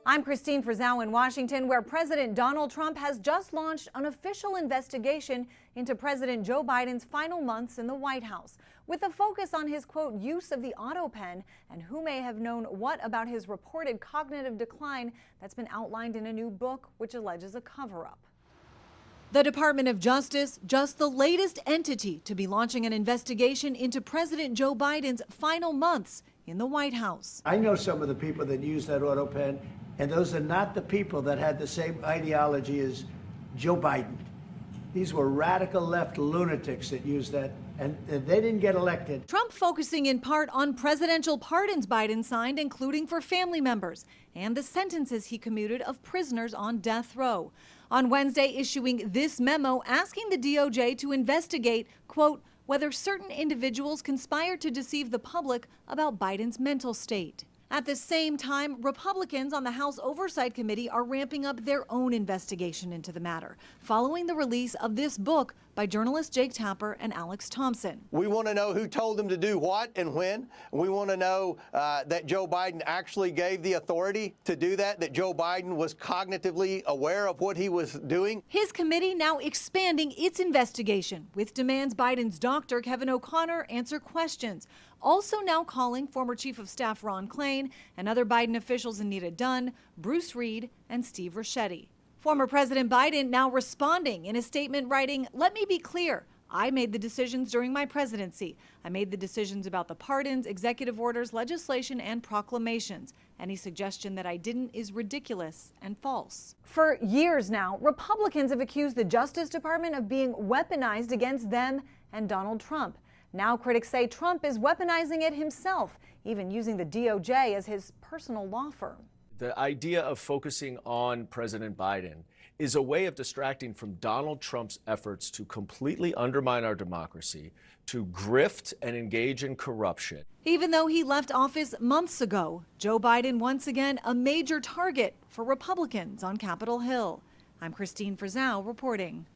I'm Christine Frizzau in Washington, where President Donald Trump has just launched an official investigation into President Joe Biden's final months in the White House, with a focus on his, quote, use of the auto pen and who may have known what about his reported cognitive decline that's been outlined in a new book which alleges a cover-up. The Department of Justice, just the latest entity to be launching an investigation into President Joe Biden's final months in the White House. I know some of the people that use that auto pen, and those are not the people that had the same ideology as Joe Biden. These were radical left lunatics that used that, and they didn't get elected. Trump focusing in part on presidential pardons Biden signed, including for family members, and the sentences he commuted of prisoners on death row. On Wednesday, issuing this memo asking the DOJ to investigate, quote, whether certain individuals conspired to deceive the public about Biden's mental state. At the same time, Republicans on the House Oversight Committee are ramping up their own investigation into the matter, following the release of this book by journalists Jake Tapper and Alex Thompson. We want to know who told them to do what and when. We want to know that Joe Biden actually gave the authority to do that Joe Biden was cognitively aware of what he was doing. His committee now expanding its investigation with demands Biden's doctor, Kevin O'Connor, answer questions. Also now calling former Chief of Staff Ron Klain and other Biden officials Anita Dunn, Bruce Reed, and Steve Ricchetti. Former President Biden now responding in a statement writing, "Let me be clear. I made the decisions during my presidency. I made the decisions about the pardons, executive orders, legislation, and proclamations. Any suggestion that I didn't is ridiculous and false." For years now, Republicans have accused the Justice Department of being weaponized against them and Donald Trump. Now critics say Trump is weaponizing it himself, even using the DOJ as his personal law firm. The idea of focusing on President Biden is a way of distracting from Donald Trump's efforts to completely undermine our democracy, to grift and engage in corruption. Even though he left office months ago, Joe Biden once again a major target for Republicans on Capitol Hill. I'm Christine Frizzau reporting.